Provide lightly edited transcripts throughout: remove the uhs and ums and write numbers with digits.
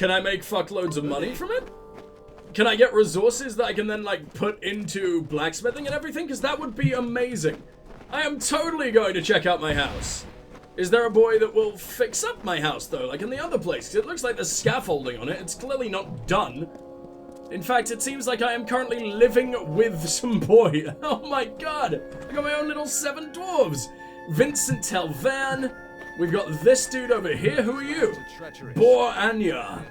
Can I make fuckloads of money from it? Can I get resources that I can then, like, put into blacksmithing and everything? Because that would be amazing. I am totally going to check out my house. Is there a boy that will fix up my house, though, like in the other place? 'Cause it looks like there's scaffolding on it. It's clearly not done. In fact, it seems like I am currently living with some boy. Oh my god. I got my own little 7 dwarves. Vincent Telvan. We've got this dude over here. Who are you? Bor Anya.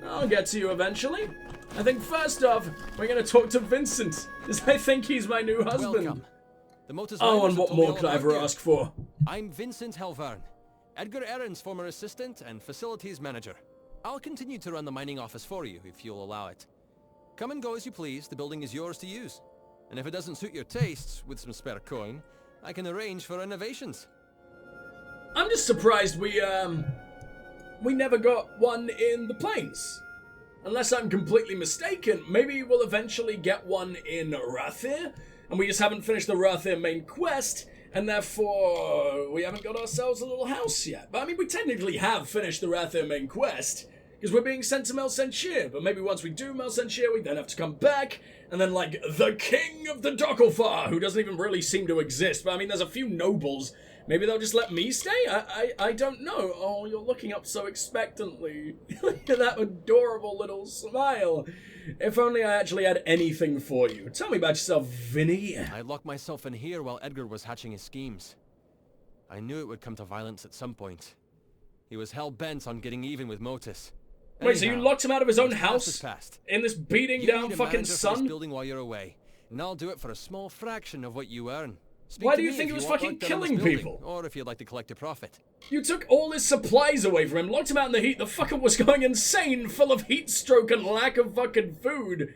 I'll get to you eventually. I think first off, we're going to talk to Vincent, because I think he's my new husband. Welcome. Oh, and what more could I ever ask for? I'm Vincent Helvarn, Edgar Aaron's former assistant and facilities manager. I'll continue to run the mining office for you, if you'll allow it. Come and go as you please, the building is yours to use. And if it doesn't suit your tastes, with some spare coin, I can arrange for renovations. I'm just surprised we never got one in the plains. Unless I'm completely mistaken, maybe we'll eventually get one in Rathir, and we just haven't finished the Rathir main quest, and therefore we haven't got ourselves a little house yet. But I mean, we technically have finished the Rathir main quest, because we're being sent to Melsenshir, but maybe once we do Melsenshir, we then have to come back, and then, like, the king of the Dokkalfar, who doesn't even really seem to exist, but I mean, there's a few nobles. Maybe they'll just let me stay? I don't know. Oh, you're looking up so expectantly. Look at that adorable little smile. If only I actually had anything for you. Tell me about yourself, Vinny. I locked myself in here while Edgar was hatching his schemes. I knew it would come to violence at some point. He was hell-bent on getting even with Motus. Wait, so you locked him out of his own house? In this beating down fucking sun? Building while you're away, and I'll do it for a small fraction of what you earn. Why do you think he was fucking killing people? Or if you'd like to collect a profit. You took all his supplies away from him, locked him out in the heat. The fucker was going insane, full of heat stroke and lack of fucking food.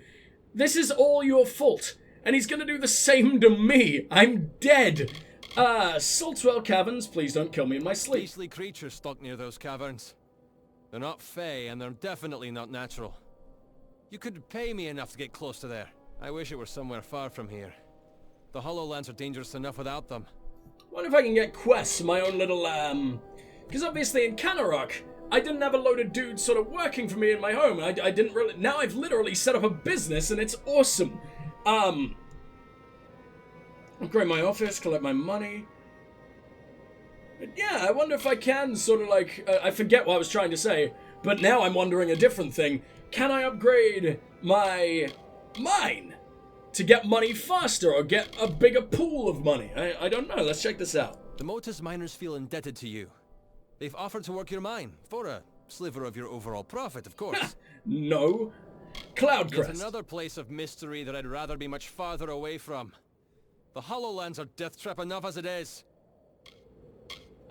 This is all your fault. And he's gonna do the same to me. I'm dead. Saltwell Caverns, please don't kill me in my sleep. Beastly creatures stalk near those caverns. They're not fey, and they're definitely not natural. You could pay me enough to get close to there. I wish it were somewhere far from here. The Hollowlands are dangerous enough without them. Wonder if I can get quests, my own little, because obviously in Canarok, I didn't have a load of dudes sort of working for me in my home. I didn't really, now I've literally set up a business and it's awesome. Upgrade my office, collect my money. But yeah, I wonder if I can sort of like, I forget what I was trying to say, but now I'm wondering a different thing. Can I upgrade my mine to get money faster or get a bigger pool of money? I don't know. Let's check this out. The Motus miners feel indebted to you. They've offered to work your mine for a sliver of your overall profit, of course. No. Cloudcrest. It's another place of mystery that I'd rather be much farther away from. The Hollowlands are death trap enough as it is.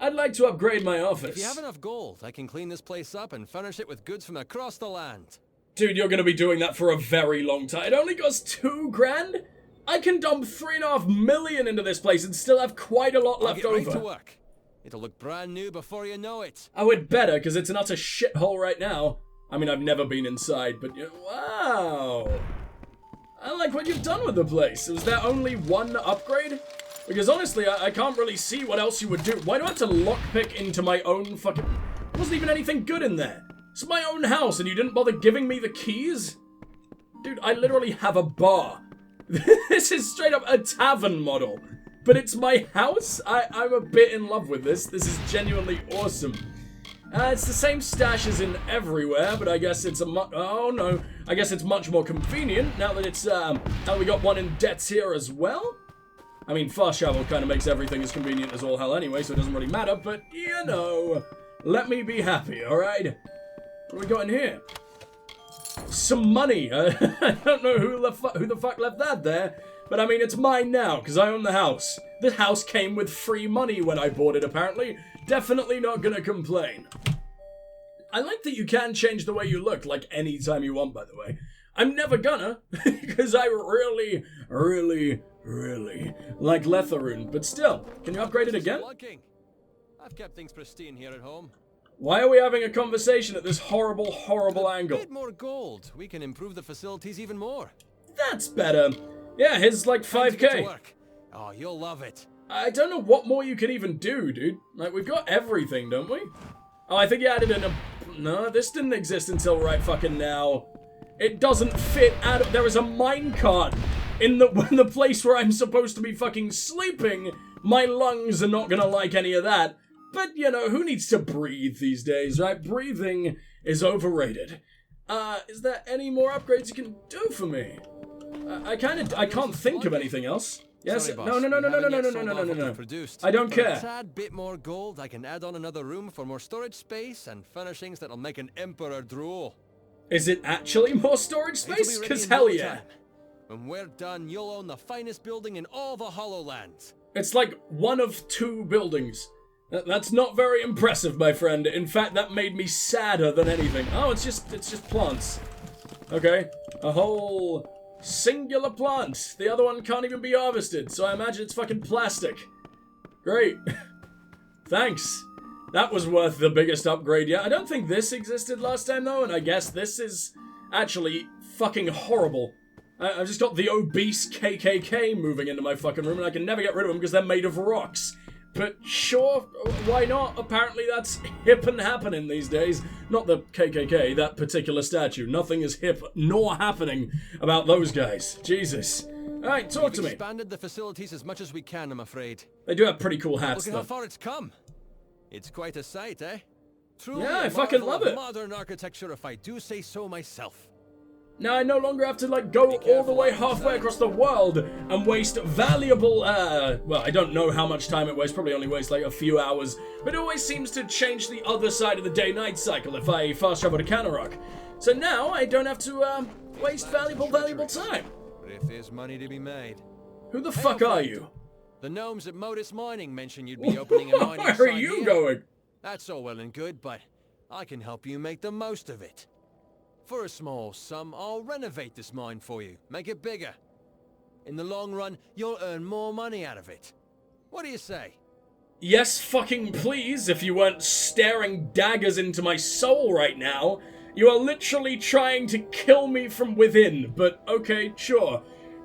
I'd like to upgrade my office. If you have enough gold, I can clean this place up and furnish it with goods from across the land. Dude, you're gonna be doing that for a very long time. It only costs 2 grand? I can dump 3.5 million into this place and still have quite a lot left over. Right to work. It'll look brand new before you know it. Oh, it better, because it's an utter shithole right now. I mean, I've never been inside, but wow. I like what you've done with the place. Was there only one upgrade? Because honestly, I can't really see what else you would do. Why do I have to lockpick into my own fucking... There wasn't even anything good in there. It's my own house and you didn't bother giving me the keys? Dude, I literally have a bar. This is straight up a tavern model. But it's my house? I'm a bit in love with this. This is genuinely awesome. It's the same stash as in everywhere, but I guess it's oh no. I guess it's much more convenient now that it's, now we got one in debts here as well. I mean, fast travel kind of makes everything as convenient as all hell anyway, so it doesn't really matter, but, you know, let me be happy, alright? What do we got in here? Some money. I don't know who the fuck left that there, but I mean, it's mine now, because I own the house. The house came with free money when I bought it, apparently. Definitely not gonna complain. I like that you can change the way you look, like, anytime you want, by the way. I'm never gonna, because I really like Letharoon, but still, can you upgrade it again? I've kept things pristine here at home. Why are we having a conversation at this horrible angle? A bit more gold. We can improve the facilities even more. That's better. Yeah, here's like 5k. Oh, you'll love it. I don't know what more you can even do, dude. Like, we've got everything, don't we? Oh, I think you added in a... No, this didn't exist until right fucking now. It doesn't fit at... There is a minecart in the place where I'm supposed to be fucking sleeping. My lungs are not gonna like any of that. But, you know, who needs to breathe these days, right? Breathing is overrated. Is there any more upgrades you can do for me? I can't think of anything else. Yes? Sorry, boss, No. I don't care. For a tad bit more gold, I can add on another room for more storage space and furnishings that'll make an emperor drool. Is it actually more storage space? It'll be ready Because in hell no yeah. time. When we're done, you'll own the finest building in all the Hollowlands. It's like one of 2 buildings. That's not very impressive, my friend. In fact, that made me sadder than anything. Oh, it's just plants. Okay. A whole singular plant. The other one can't even be harvested, so I imagine it's fucking plastic. Great. Thanks. That was worth the biggest upgrade yet. I don't think this existed last time, though, and I guess this is actually fucking horrible. I've just got the obese KKK moving into my fucking room, and I can never get rid of them because they're made of rocks. But sure, why not? Apparently that's hip and happening these days. Not the KKK, that particular statue. Nothing is hip nor happening about those guys. Jesus. Alright, talk to me. We've expanded the facilities as much as we can, I'm afraid. They do have pretty cool hats, Look at though. how far it's come. It's quite a sight, eh? Truly Yeah, I a fucking marvel love of it. Modern architecture, if I do say so myself. Now I no longer have to, like, go all the way halfway across the world and waste valuable, well, I don't know how much time it wastes, probably only wastes, like, a few hours, but it always seems to change the other side of the day-night cycle if I fast travel to Canarok. So now I don't have to, waste valuable time. But if there's money to be made... Who the fuck are you? The gnomes at Modus Mining mentioned you'd be opening a mining Where are site you here. going? That's all well and good, but I can help you make the most of it. For a small sum, I'll renovate this mine for you, make it bigger. In the long run, you'll earn more money out of it. What do you say? Yes, fucking please, if you weren't staring daggers into my soul right now. You are literally trying to kill me from within, but okay, sure.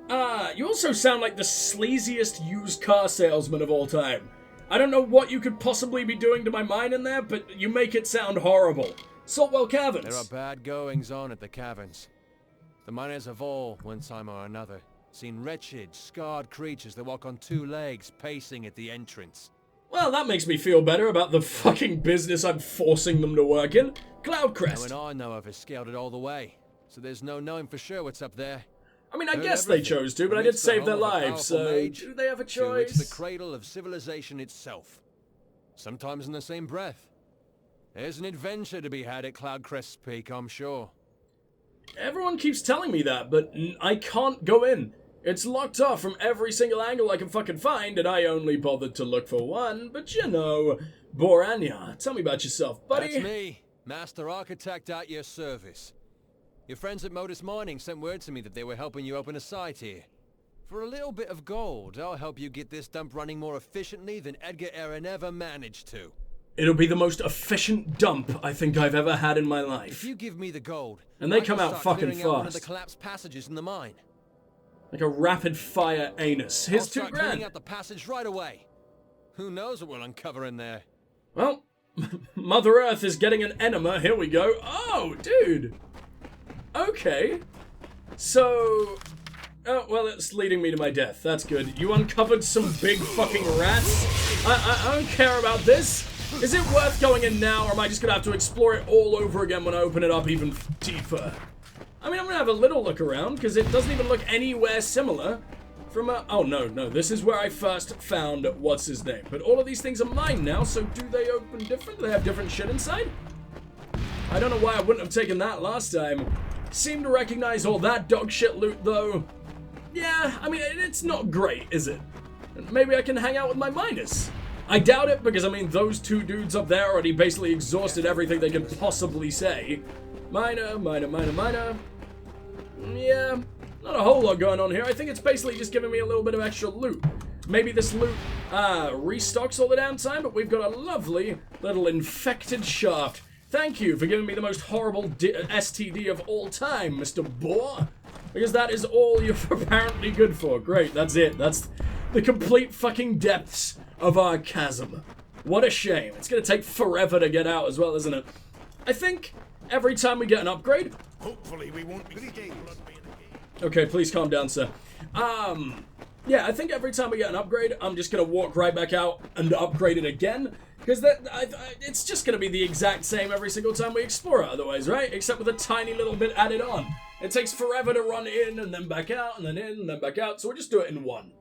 You also sound like the sleaziest used car salesman of all time. I don't know what you could possibly be doing to my mine in there, but you make it sound horrible. Saltwell Caverns. There are bad goings on at the caverns. The miners have all, one time or another, seen wretched, scarred creatures that walk on 2 legs pacing at the entrance. Well, that makes me feel better about the fucking business I'm forcing them to work in. Cloudcrest. No one I know of has scaled it all the way, so there's no knowing for sure what's up there. I mean, I Heard guess they everything. chose to, but I From did its save their home of a lives, powerful so mage do they have a to choice? it's the cradle of civilization itself. Sometimes in the same breath. There's an adventure to be had at Cloudcrest's Peak, I'm sure. Everyone keeps telling me that, but I can't go in. It's locked off from every single angle I can fucking find, and I only bothered to look for one, but you know, Boranya, tell me about yourself, buddy. That's me, Master Architect at your service. Your friends at Modus Mining sent word to me that they were helping you open a site here. For a little bit of gold, I'll help you get this dump running more efficiently than Edgar Aaron ever managed to. It'll be the most efficient dump I think I've ever had in my life. If you give me the gold, And they I come can out start fucking clearing out one of fast. the collapsed passages in the mine. Like a rapid-fire anus. Here's I'll start $2 cleaning grand. out the passage right away. Who knows what we'll uncover in there? Well, Mother Earth is getting an enema. Here we go. Oh, dude. Okay. So... Oh, well, it's leading me to my death. That's good. You uncovered some big fucking rats? I don't care about this. Is it worth going in now, or am I just gonna have to explore it all over again when I open it up even deeper? I mean, I'm gonna have a little look around, because it doesn't even look anywhere similar from a... Oh, no. This is where I first found what's-his-name. But all of these things are mine now, so do they open different? Do they have different shit inside? I don't know why I wouldn't have taken that last time. Seem to recognize all that dog shit loot, though. Yeah, I mean, it's not great, is it? Maybe I can hang out with my miners. I doubt it, because, I mean, those 2 dudes up there already basically exhausted everything they could possibly say. Miner. Yeah, not a whole lot going on here. I think it's basically just giving me a little bit of extra loot. Maybe this loot restocks all the damn time, but we've got a lovely little infected shaft. Thank you for giving me the most horrible STD of all time, Mr. Boar. Because that is all you're apparently good for. Great, that's it. That's the complete fucking depths of our chasm. What a shame. It's gonna take forever to get out as well, isn't it? I think every time we get an upgrade... Hopefully we won't be Okay, please calm down, sir. Yeah, I think every time we get an upgrade, I'm just gonna walk right back out and upgrade it again. Because it's just gonna be the exact same every single time we explore it otherwise, right? Except with a tiny little bit added on. It takes forever to run in and then back out and then in and then back out, so we'll just do it in one.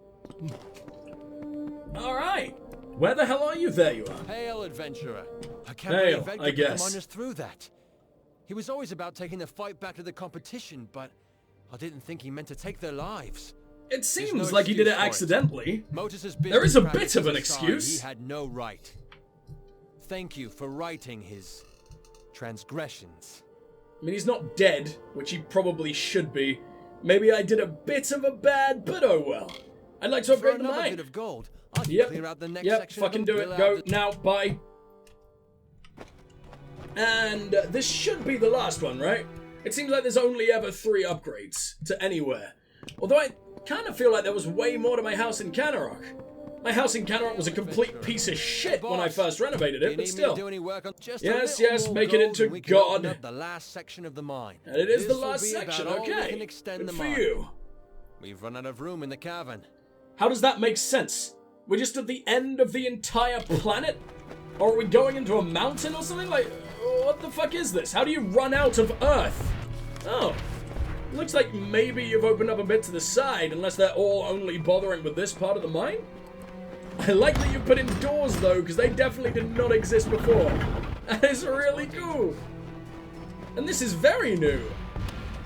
Alright. Where the hell are you? There you are. Hail, adventurer. I can't Hail, believe Ed I could put the guess. miners through that. He was always about taking the fight back to the competition, but I didn't think he meant to take their lives. It seems no like he did it excuse for it. accidentally. Motus's There is a bit business of an practices excuse. aside, He had no right. Thank you for righting his transgressions. I mean, he's not dead, which he probably should be. Maybe I did a bit of a bad, but oh well. I'd like to For upgrade the another mine. bit of gold, I can Yep. clear out the next Yep, section. fucking of do them, it. drill Go out the- now, bye. And this should be the last one, right? It seems like there's only ever 3 upgrades to anywhere. Although I kind of feel like there was way more to my house in Canarok. My house in Canarok was a complete piece of shit when I first renovated Do it, you but need me to still. do any work on just a Yes, little yes, more make it gold into and we can open God. up the last section of the mine. And it is the This will last be about section, all we okay. can extend Good the for mine. you. We've run out of room in the cavern. How does that make sense? We're just at the end of the entire planet? Or are we going into a mountain or something? Like, what the fuck is this? How do you run out of Earth? Oh. Looks like maybe you've opened up a bit to the side, unless they're all only bothering with this part of the mine? I like that you put in doors, though, because they definitely did not exist before. That is really cool. And this is very new.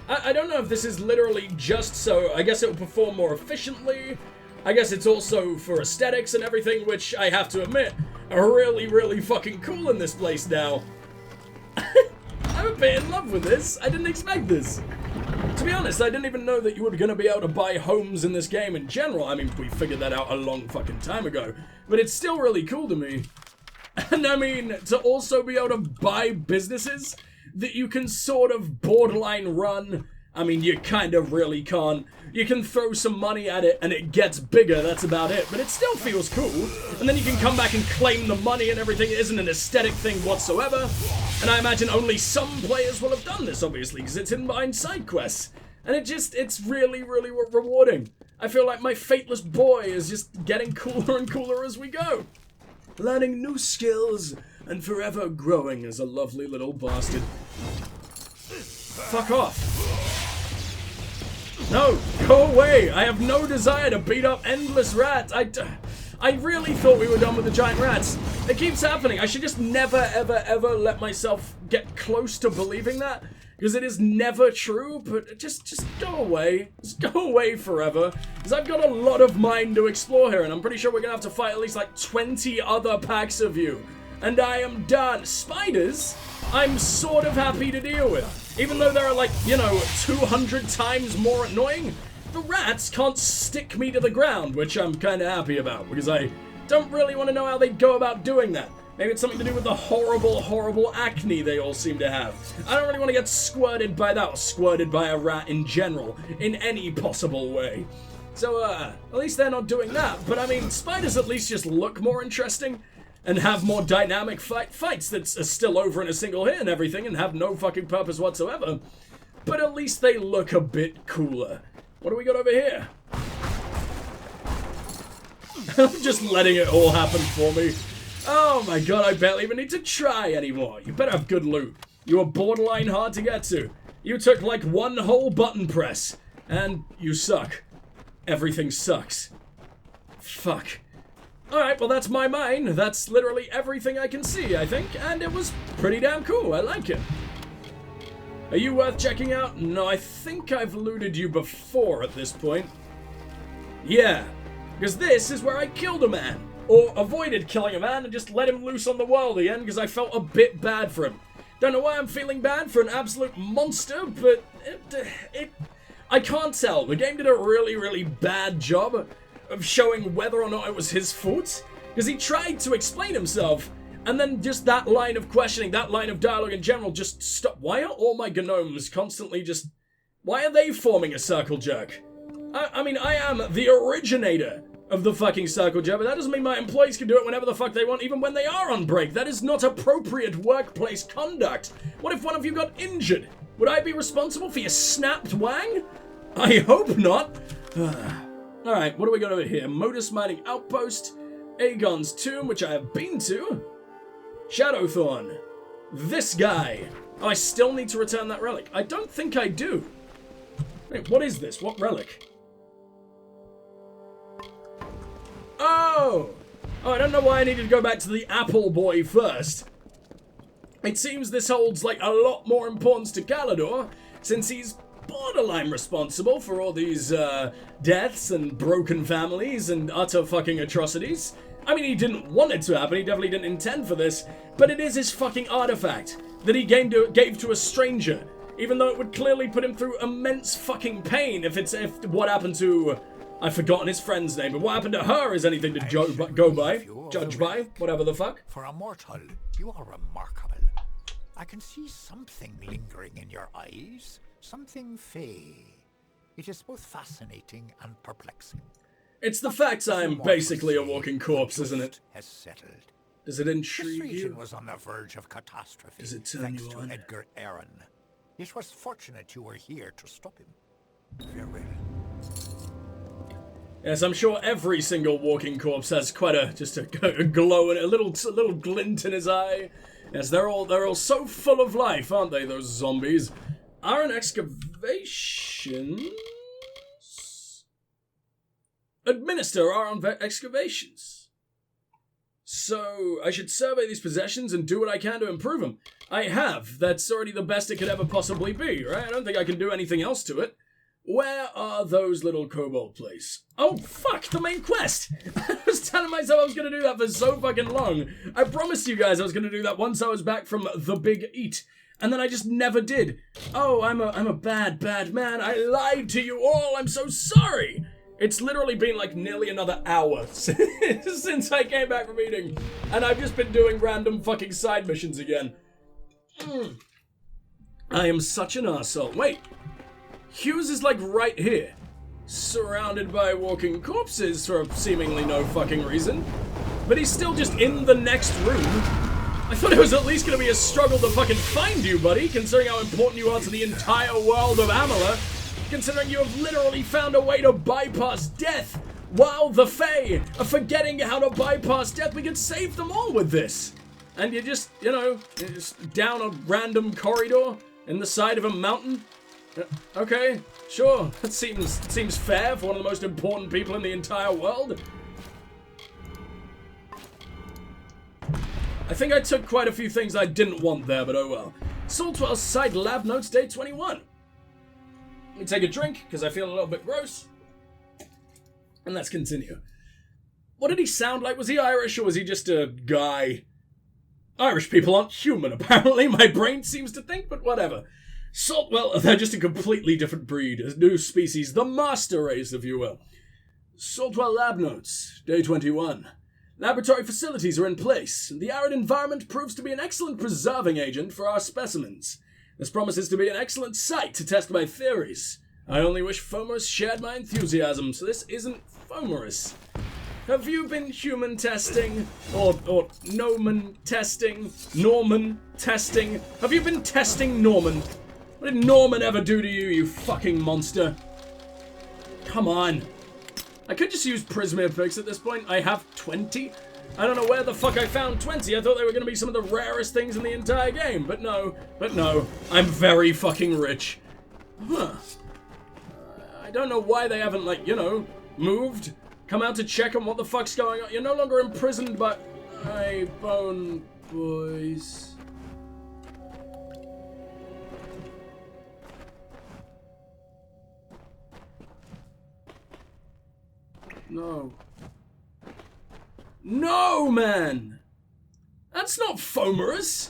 I don't know if this is literally just so... I guess it will perform more efficiently. I guess it's also for aesthetics and everything, which I have to admit are really, really fucking cool in this place now. I'm a bit in love with this. I didn't expect this. To be honest, I didn't even know that you were going to be able to buy homes in this game in general. I mean, we figured that out a long fucking time ago. But it's still really cool to me. And I mean, to also be able to buy businesses that you can sort of borderline run. I mean, you kind of really can't. You can throw some money at it and it gets bigger, that's about it. But it still feels cool. And then you can come back and claim the money and everything. It isn't an aesthetic thing whatsoever. And I imagine only some players will have done this, obviously, because it's in behind side quests. And it's really, really rewarding. I feel like my Fateless boy is just getting cooler and cooler as we go. Learning new skills and forever growing as a lovely little bastard. Fuck off. No, go away! I have no desire to beat up endless rats. I really thought we were done with the giant rats. It keeps happening. I should just never, ever, ever let myself get close to believing that. Because it is never true, but just go away. Just go away forever. Because I've got a lot of mine to explore here, and I'm pretty sure we're going to have to fight at least like 20 other packs of you. And I am done. Spiders, I'm sort of happy to deal with. Even though they're like, you know, 200 times more annoying, the rats can't stick me to the ground, which I'm kind of happy about, because I don't really want to know how they go about doing that. Maybe it's something to do with the horrible, horrible acne they all seem to have. I don't really want to get squirted by that, or squirted by a rat in general, in any possible way. So, at least they're not doing that. But I mean, spiders at least just look more interesting, and have more dynamic fights that are still over in a single hit and everything, and have no fucking purpose whatsoever. But at least they look a bit cooler. What do we got over here? I'm just letting it all happen for me. Oh my god, I barely even need to try anymore. You better have good loot. You are borderline hard to get to. You took like one whole button press. And you suck. Everything sucks. Fuck. Alright, well that's my mine. That's literally everything I can see, I think. And it was pretty damn cool. I like it. Are you worth checking out? No, I think I've looted you before at this point. Yeah. Because this is where I killed a man. Or avoided killing a man and just let him loose on the world again because I felt a bit bad for him. Don't know why I'm feeling bad for an absolute monster, but I can't tell. The game did a really, really bad job of showing whether or not it was his fault. Because he tried to explain himself, and then just that line of questioning, that line of dialogue in general just stopped. Why are all my gnomes constantly just... Why are they forming a circle jerk? I mean, I am the originator of the fucking circle jerk, but that doesn't mean my employees can do it whenever the fuck they want, even when they are on break. That is not appropriate workplace conduct. What if one of you got injured? Would I be responsible for your snapped wang? I hope not. Alright, what do we got over here? Modus Mining Outpost, Aegon's Tomb, which I have been to, Shadowthorn, this guy. Oh, I still need to return that relic. I don't think I do. Wait, what is this? What relic? Oh! Oh, I don't know why I needed to go back to the Apple Boy first. It seems this holds, like, a lot more importance to Galador, since he's borderline responsible for all these, deaths and broken families and utter fucking atrocities. I mean, he didn't want it to happen, he definitely didn't intend for this, but it is his fucking artifact that he gave to a stranger, even though it would clearly put him through immense fucking pain if what happened to... I've forgotten his friend's name, but what happened to her is anything to judge by, whatever the fuck. For a mortal, you are remarkable. I can see something lingering in your eyes, something fey. It is both fascinating and perplexing. It's the fact I'm basically a walking corpse, isn't it? Has settled. Does it intrigue This you? region was on the verge of catastrophe, Does it turn thanks you to on? Edgar Aaron. It was fortunate you were here to stop him. Farewell. Yes, I'm sure every single walking corpse has quite a glow and a little glint in his eye. Yes, they're all so full of life, aren't they, those zombies? Iron excavations? Administer iron excavations. So, I should survey these possessions and do what I can to improve them. I have. That's already the best it could ever possibly be, right? I don't think I can do anything else to it. Where are those little kobold places? Oh, fuck, the main quest! I was telling myself I was gonna do that for so fucking long. I promised you guys I was gonna do that once I was back from the big eat. And then I just never did. Oh, I'm a bad man. I lied to you all. I'm so sorry. It's literally been like nearly another hour since I came back from eating. And I've just been doing random fucking side missions again. I am such an arsehole. Wait. Hughes is like right here, surrounded by walking corpses for seemingly no fucking reason, but he's still just in the next room. I thought it was at least gonna be a struggle to fucking find you, buddy, considering how important you are to the entire world of Amalur, considering you have literally found a way to bypass death, while the Fae are forgetting how to bypass death. We could save them all with this. And you're just, you're just down a random corridor in the side of a mountain. Okay, sure. That seems fair for one of the most important people in the entire world. I think I took quite a few things I didn't want there, but oh well. Saltwell's side lab notes, day 21. Let me take a drink, because I feel a little bit gross. And let's continue. What did he sound like? Was he Irish, or was he just a guy? Irish people aren't human, apparently. My brain seems to think, but whatever. Saltwell, they're just a completely different breed, a new species, the master race, if you will. Saltwell lab notes, day 21. Laboratory facilities are in place, and the arid environment proves to be an excellent preserving agent for our specimens. This promises to be an excellent site to test my theories. I only wish Fomorus shared my enthusiasm, so this isn't Fomorus. Have you been human testing? Or Gnoman testing? Norman testing? Have you been testing Norman? What did Norman ever do to you, you fucking monster? Come on. I could just use Prismir picks at this point. I have 20. I don't know where the fuck I found 20. I thought they were going to be some of the rarest things in the entire game. But no. I'm very fucking rich. Huh. I don't know why they haven't, like, moved. Come out to check on what the fuck's going on. You're no longer imprisoned by... Hey, Bone Boys... No. No, man! That's not Fomorus!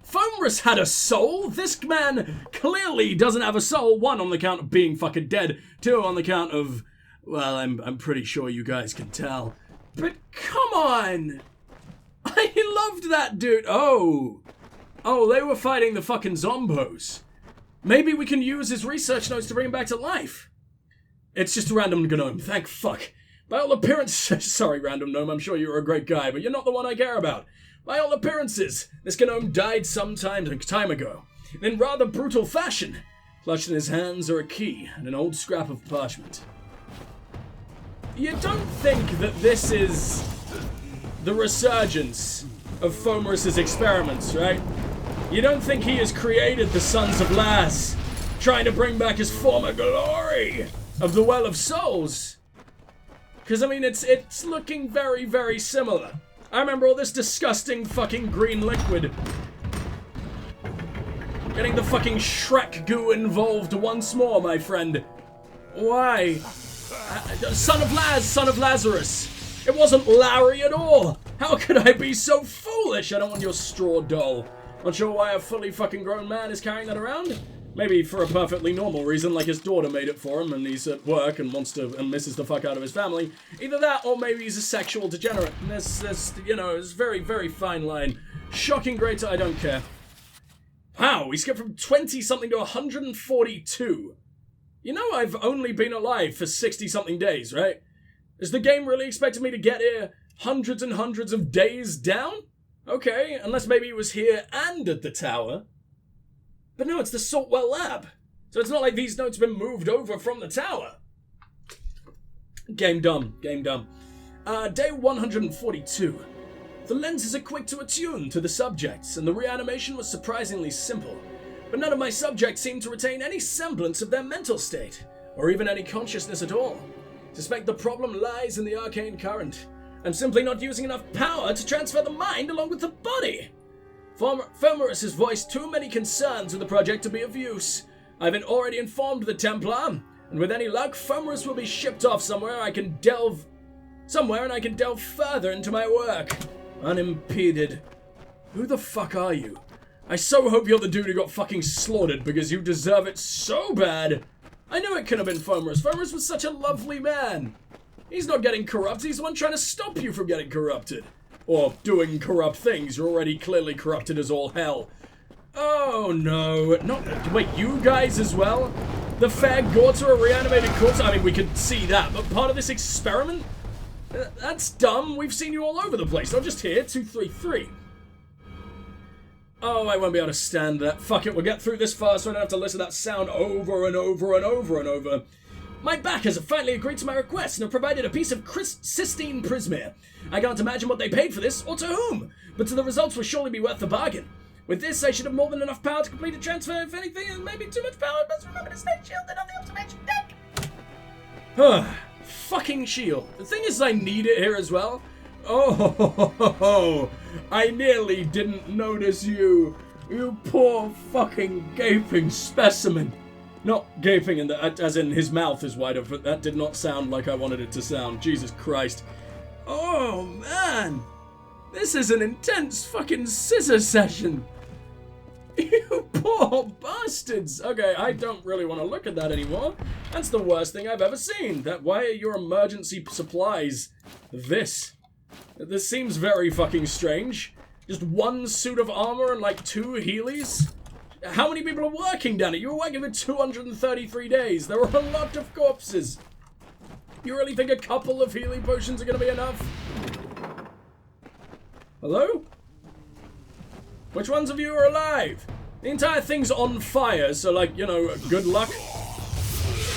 Fomorus had a soul! This man clearly doesn't have a soul. 1, on the count of being fucking dead. 2, on the count of... Well, I'm pretty sure you guys can tell. But come on! I loved that dude. Oh, they were fighting the fucking zombos. Maybe we can use his research notes to bring him back to life. It's just a random gnome. Thank fuck. By all appearances, sorry, random gnome, I'm sure you're a great guy, but you're not the one I care about. By all appearances, this gnome died some time ago, in rather brutal fashion. Clutched in his hands are a key and an old scrap of parchment. You don't think that this is the resurgence of Fomorous' experiments, right? You don't think he has created the Sons of Laz, trying to bring back his former glory of the Well of Souls? Because, I mean, it's looking very, very similar. I remember all this disgusting fucking green liquid. Getting the fucking Shrek goo involved once more, my friend. Why? Son of Laz, son of Lazarus. It wasn't Larry at all. How could I be so foolish? I don't want your straw doll. Not sure why a fully fucking grown man is carrying that around. Maybe for a perfectly normal reason, like his daughter made it for him and he's at work and misses the fuck out of his family. Either that or maybe he's a sexual degenerate. And there's you know, it's a very, very fine line. Shocking great, I don't care. Wow, we skipped from 20-something to 142. You know I've only been alive for 60-something days, right? Is the game really expecting me to get here hundreds and hundreds of days down? Okay, unless maybe he was here and at the tower. But no, it's the Saltwell lab. So it's not like these notes have been moved over from the tower. Game dumb, game dumb. Day 142. The lenses are quick to attune to the subjects, and the reanimation was surprisingly simple. But none of my subjects seemed to retain any semblance of their mental state, or even any consciousness at all. Suspect the problem lies in the arcane current. I'm simply not using enough power to transfer the mind along with the body. Fomorous has voiced too many concerns with the project to be of use. I've already informed the Templar, and with any luck, Fomorous will be shipped off somewhere and I can delve further into my work, unimpeded. Who the fuck are you? I so hope you're the dude who got fucking slaughtered because you deserve it so bad. I knew it could have been Fomorous. Fomorous was such a lovely man. He's not getting corrupt, he's the one trying to stop you from getting corrupted. Or doing corrupt things. You're already clearly corrupted as all hell. Oh no. Wait, you guys as well? The fair gods are a reanimated corpse? I mean, we could see that, but part of this experiment? That's dumb. We've seen you all over the place. Not just here. 233. Oh, I won't be able to stand that. Fuck it, we'll get through this fast so I don't have to listen to that sound over and over and over and over. My backers have finally agreed to my request and have provided a piece of Sistine Prismere. I can't imagine what they paid for this, or to whom, but the results will surely be worth the bargain. With this, I should have more than enough power to complete a transfer. If anything, and maybe too much power, but remember to stay shielded on the observation deck. Fucking shield. The thing is, I need it here as well. Oh, I nearly didn't notice you. You poor fucking gaping specimen. Not gaping in as in his mouth is wide open. That did not sound like I wanted it to sound. Jesus Christ. Oh, man. This is an intense fucking scissor session. You poor bastards. Okay, I don't really want to look at that anymore. That's the worst thing I've ever seen. Why are your emergency supplies this? This seems very fucking strange. Just one suit of armor and like 2 Heelys? How many people are working down it? You were working for 233 days. There were a lot of corpses. You really think a couple of Healy potions are going to be enough? Hello? Which ones of you are alive? The entire thing's on fire, so like, you know, good luck.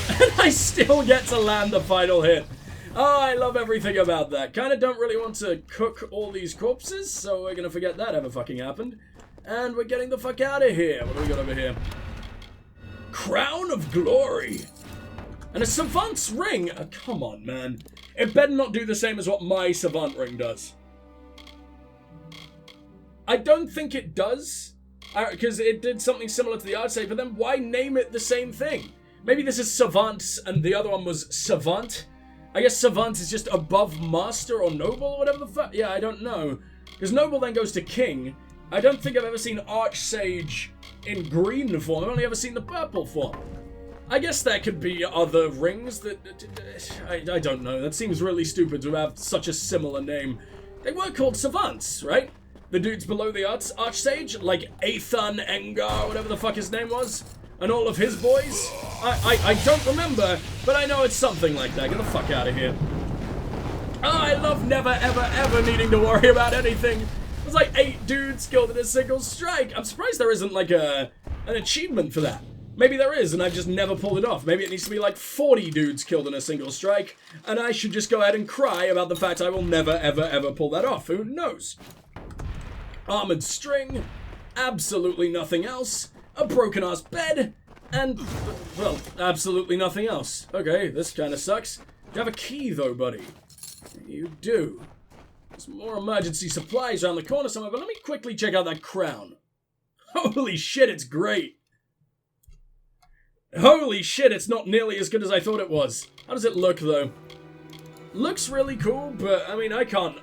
And I still get to land the final hit. Oh, I love everything about that. Kinda don't really want to cook all these corpses, so we're gonna forget that ever fucking happened. And we're getting the fuck out of here. What do we got over here? Crown of Glory. And a Savant's Ring. Oh, come on, man. It better not do the same as what my Savant Ring does. I don't think it does. Because it did something similar to the Archsage, but then why name it the same thing? Maybe this is Savant and the other one was Savant. I guess Savant is just above Master or Noble or whatever the fuck. Yeah, I don't know. Because Noble then goes to King. I don't think I've ever seen Archsage in green form. I've only ever seen the purple form. I guess there could be other rings that... I don't know. That seems really stupid to have such a similar name. They were called Savants, right? The dudes below the Archsage, like Aethon, Engar, whatever the fuck his name was, and all of his boys. I don't remember, but I know it's something like that. Get the fuck out of here. Oh, I love never, ever, ever needing to worry about anything. There's like 8 dudes killed in a single strike. I'm surprised there isn't like an achievement for that. Maybe there is, and I've just never pulled it off. Maybe it needs to be like 40 dudes killed in a single strike, and I should just go ahead and cry about the fact I will never, ever, ever pull that off. Who knows? Armored string, absolutely nothing else, a broken-ass bed, and, well, absolutely nothing else. Okay, this kind of sucks. You have a key, though, buddy. You do. There's more emergency supplies around the corner somewhere, but let me quickly check out that crown. Holy shit, it's great. Holy shit, it's not nearly as good as I thought it was. How does it look, though? Looks really cool, but, I mean, I can't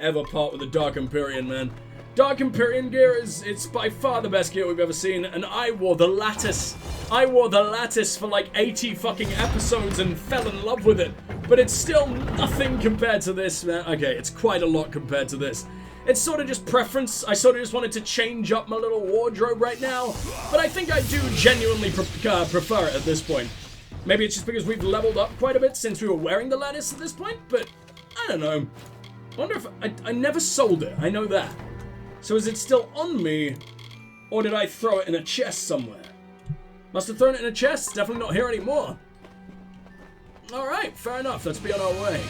ever part with the Dark Empyrean, man. Dark Empyrean gear it's by far the best gear we've ever seen, and I wore the lattice. I wore the lattice for like 80 fucking episodes and fell in love with it. But it's still nothing compared to this, man. Okay, it's quite a lot compared to this. It's sort of just preference. I sort of just wanted to change up my little wardrobe right now. But I think I do genuinely prefer it at this point. Maybe it's just because we've leveled up quite a bit since we were wearing the lattice at this point, but I don't know. I wonder if I never sold it, I know that. So is it still on me, or did I throw it in a chest somewhere? Must have thrown it in a chest, definitely not here anymore. Alright, fair enough, let's be on our way.